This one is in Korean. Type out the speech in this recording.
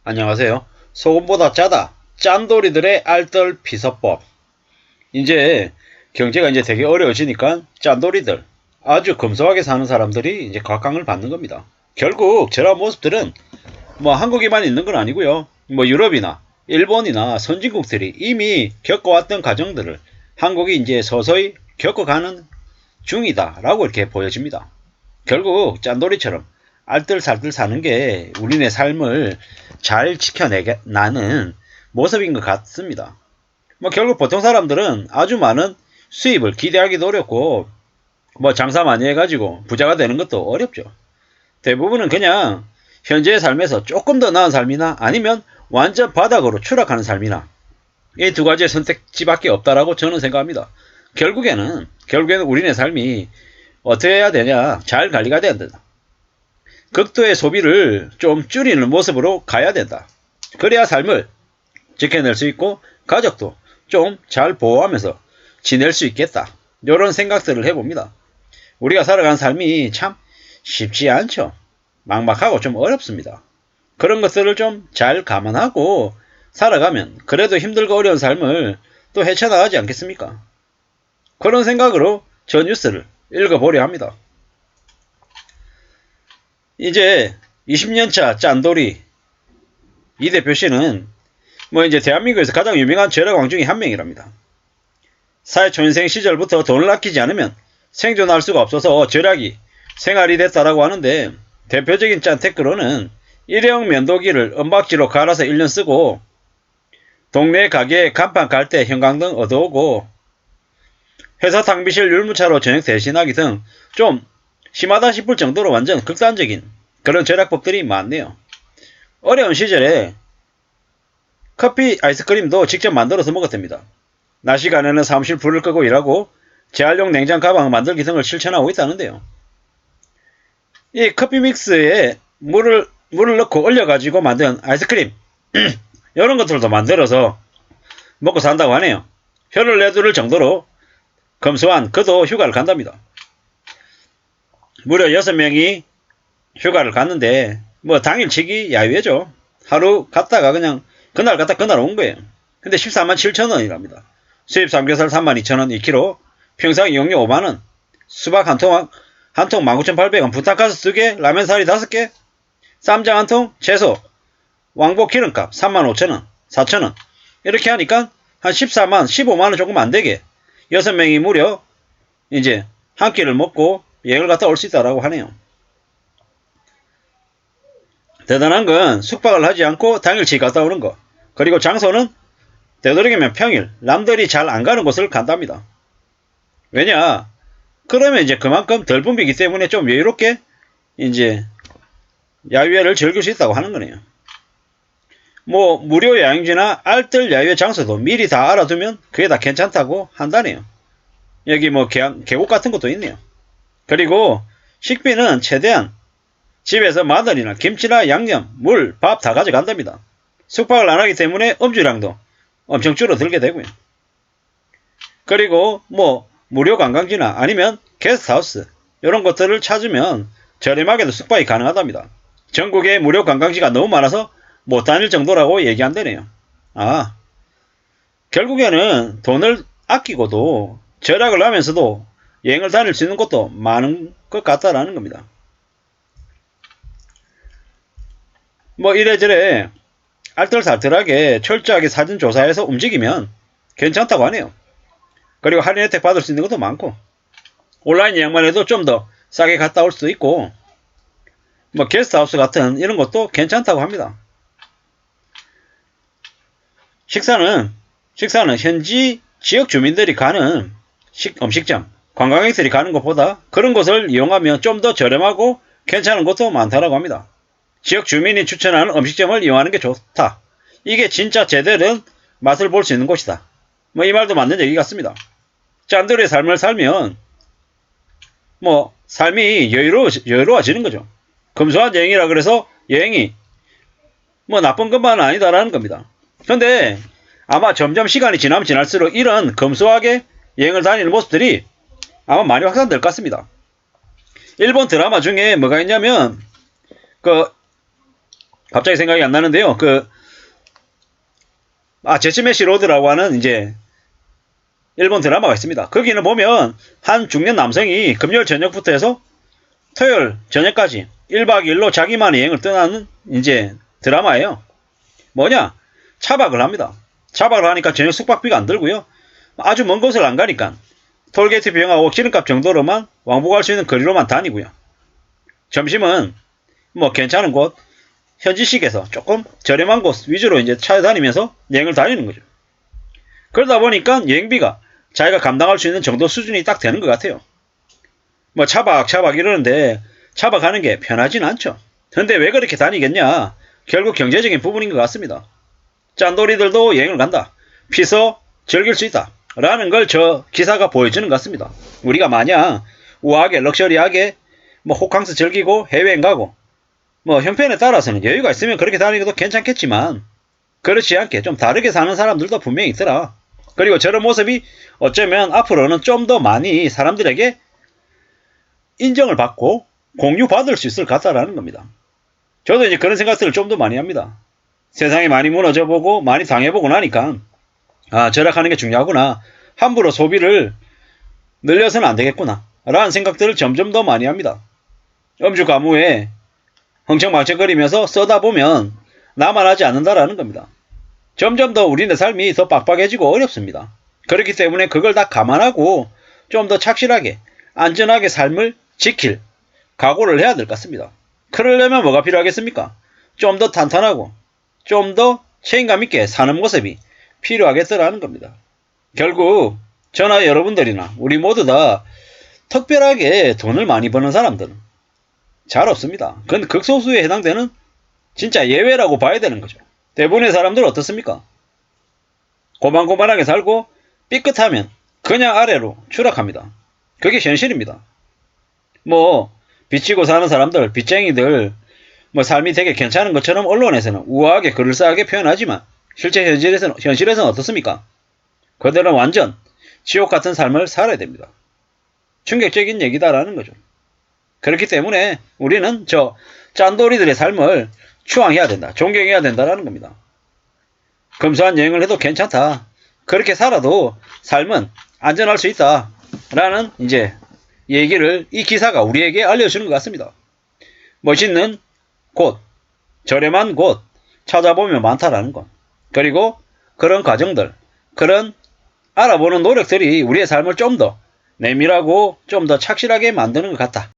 안녕하세요. 소금보다 짜다. 짠돌이들의 알뜰 비서법. 이제 경제가 되게 어려워지니까 짠돌이들, 아주 검소하게 사는 사람들이 이제 각광을 받는 겁니다. 결국 저런 모습들은 뭐 한국에만 있는 건 아니고요. 뭐 유럽이나 일본이나 선진국들이 이미 겪어왔던 과정들을 한국이 이제 서서히 겪어가는 중이다라고 이렇게 보여집니다. 결국 짠돌이처럼 알뜰살뜰 사는 게 우리네 삶을 잘 지켜내는 모습인 것 같습니다. 뭐 결국 보통 사람들은 아주 많은 수입을 기대하기도 어렵고 뭐 장사 많이 해가지고 부자가 되는 것도 어렵죠. 대부분은 그냥 현재의 삶에서 조금 더 나은 삶이나 아니면 완전 바닥으로 추락하는 삶이나 이 두 가지의 선택지밖에 없다라고 저는 생각합니다. 결국에는 우리네 삶이 어떻게 해야 되냐, 잘 관리가 돼야 된다. 극도의 소비를 좀 줄이는 모습으로 가야 된다. 그래야 삶을 지켜낼 수 있고 가족도 좀 잘 보호하면서 지낼 수 있겠다. 이런 생각들을 해봅니다. 우리가 살아가는 삶이 참 쉽지 않죠. 막막하고 좀 어렵습니다. 그런 것들을 좀 잘 감안하고 살아가면 그래도 힘들고 어려운 삶을 또 헤쳐나가지 않겠습니까? 그런 생각으로 저 뉴스를 읽어보려 합니다. 이제 20년차 짠돌이 이 대표 씨는 뭐 이제 대한민국에서 가장 유명한 절약왕 중에 한 명이랍니다. 사회초년생 시절부터 돈을 아끼지 않으면 생존할 수가 없어서 절약이 생활이 됐다라고 하는데, 대표적인 짠테크로는 일회용 면도기를 은박지로 갈아서 1년 쓰고 동네 가게에 간판 갈 때 형광등 얻어오고 회사 탕비실 율무차로 저녁 대신하기 등 좀 심하다 싶을 정도로 완전 극단적인 그런 절약법들이 많네요. 어려운 시절에 커피 아이스크림도 직접 만들어서 먹었답니다. 낮 시간에는 사무실 불을 끄고 일하고 재활용 냉장 가방 만들기 등을 실천하고 있다는데요. 이 커피 믹스에 물을 넣고 얼려가지고 만든 아이스크림 이런 것들도 만들어서 먹고 산다고 하네요. 혀를 내두를 정도로 검소한 그도 휴가를 간답니다. 무려 6명이 휴가를 갔는데 뭐 당일치기 야유회죠. 하루 갔다가 그냥 그날 갔다 그날 온 거예요. 근데 14만 7천 원이랍니다. 수입 삼겹살 3만 2천 원 2kg, 평상 이용료 5만 원, 수박 한 통 19,800원, 부탁가스 2개, 라면 사리 5개, 쌈장 한 통, 채소, 왕복 기름값 3만 5천 원, 4천 원. 이렇게 하니까 한 14만, 15만 원 조금 안 되게 6명이 무려 이제 한 끼를 먹고 여행을 갔다 올 수 있다라고 하네요. 대단한 건 숙박을 하지 않고 당일치 갔다 오는 거. 그리고 장소는 되도록이면 평일, 남들이 잘 안 가는 곳을 간답니다. 왜냐? 그러면 이제 그만큼 덜 붐비기 때문에 좀 여유롭게 이제 야유회를 즐길 수 있다고 하는 거네요. 뭐 무료 여행지나 알뜰 야유회 장소도 미리 다 알아두면 그게 다 괜찮다고 한다네요. 여기 뭐 계곡 같은 것도 있네요. 그리고 식비는 최대한 집에서 마늘이나 김치나 양념, 물, 밥 다 가져간답니다. 숙박을 안 하기 때문에 음주량도 엄청 줄어들게 되고요. 그리고 뭐 무료 관광지나 아니면 게스트하우스 이런 것들을 찾으면 저렴하게도 숙박이 가능하답니다. 전국에 무료 관광지가 너무 많아서 못 다닐 정도라고 얘기한다네요. 아, 결국에는 돈을 아끼고도 절약을 하면서도 여행을 다닐 수 있는 곳도 많은 것 같다라는 겁니다. 뭐 이래저래 알뜰살뜰하게 철저하게 사진 조사해서 움직이면 괜찮다고 하네요. 그리고 할인 혜택 받을 수 있는 것도 많고 온라인 예약만 해도 좀 더 싸게 갔다 올 수도 있고 뭐 게스트하우스 같은 이런 것도 괜찮다고 합니다. 식사는 현지 지역 주민들이 가는 음식점, 관광객들이 가는 것보다 그런 곳을 이용하면 좀 더 저렴하고 괜찮은 곳도 많다라고 합니다. 지역 주민이 추천하는 음식점을 이용하는 게 좋다. 이게 진짜 제대로 된 맛을 볼 수 있는 곳이다. 뭐 이 말도 맞는 얘기 같습니다. 짠돌이의 삶을 살면 뭐 삶이 여유로워지는 거죠. 검소한 여행이라 그래서 여행이 뭐 나쁜 것만은 아니다라는 겁니다. 그런데 아마 점점 시간이 지나면 지날수록 이런 검소하게 여행을 다니는 모습들이 아마 많이 확산될 것 같습니다. 일본 드라마 중에 뭐가 있냐면 그 갑자기 생각이 안 나는데요. 제츠메시 로드라고 하는 이제 일본 드라마가 있습니다. 거기는 보면 한 중년 남성이 금요일 저녁부터 해서 토요일 저녁까지 1박 2일로 자기만의 여행을 떠나는 이제 드라마예요. 뭐냐? 차박을 합니다. 차박을 하니까 저녁 숙박비가 안 들고요. 아주 먼 곳을 안 가니까 톨게이트 비용하고 기름값 정도로만 왕복할 수 있는 거리로만 다니고요. 점심은 뭐 괜찮은 곳, 현지식에서 조금 저렴한 곳 위주로 이제 찾아다니면서 여행을 다니는 거죠. 그러다 보니까 여행비가 자기가 감당할 수 있는 정도 수준이 딱 되는 것 같아요. 뭐 차박 이러는데 차박하는 게 편하진 않죠. 근데 왜 그렇게 다니겠냐? 결국 경제적인 부분인 것 같습니다. 짠돌이들도 여행을 간다. 피서 즐길 수 있다. 라는 걸 저 기사가 보여주는 것 같습니다. 우리가 마냥 우아하게 럭셔리하게 뭐 호캉스 즐기고 해외여행 가고 뭐 형편에 따라서는 여유가 있으면 그렇게 다니기도 괜찮겠지만 그렇지 않게 좀 다르게 사는 사람들도 분명히 있더라. 그리고 저런 모습이 어쩌면 앞으로는 좀 더 많이 사람들에게 인정을 받고 공유받을 수 있을 것 같다라는 겁니다. 저도 이제 그런 생각들을 좀 더 많이 합니다. 세상이 많이 무너져보고 많이 당해보고 나니까 절약하는 게 중요하구나. 함부로 소비를 늘려서는 안 되겠구나. 라는 생각들을 점점 더 많이 합니다. 음주 가무에 흥청망청거리면서 써다 보면 나만 하지 않는다라는 겁니다. 점점 더 우리네 삶이 더 빡빡해지고 어렵습니다. 그렇기 때문에 그걸 다 감안하고 좀 더 착실하게 안전하게 삶을 지킬 각오를 해야 될 것 같습니다. 그러려면 뭐가 필요하겠습니까? 좀 더 탄탄하고 좀 더 책임감 있게 사는 모습이 필요하겠더라는 겁니다. 결국 저나 여러분들이나 우리 모두 다 특별하게 돈을 많이 버는 사람들은 잘 없습니다. 그건 극소수에 해당되는 진짜 예외라고 봐야 되는 거죠. 대부분의 사람들은 어떻습니까? 고만고만하게 살고 삐끗하면 그냥 아래로 추락합니다. 그게 현실입니다. 뭐 빚지고 사는 사람들, 빚쟁이들 뭐 삶이 되게 괜찮은 것처럼 언론에서는 우아하게 그럴싸하게 표현하지만 실제 현실에서는 어떻습니까? 그들은 완전 지옥 같은 삶을 살아야 됩니다. 충격적인 얘기다라는 거죠. 그렇기 때문에 우리는 저 짠돌이들의 삶을 추앙해야 된다. 존경해야 된다라는 겁니다. 검소한 여행을 해도 괜찮다. 그렇게 살아도 삶은 안전할 수 있다. 라는 이제 얘기를 이 기사가 우리에게 알려주는 것 같습니다. 멋있는 곳, 저렴한 곳 찾아보면 많다라는 것. 그리고 그런 과정들, 그런 알아보는 노력들이 우리의 삶을 좀 더 내밀하고 좀 더 착실하게 만드는 것 같다.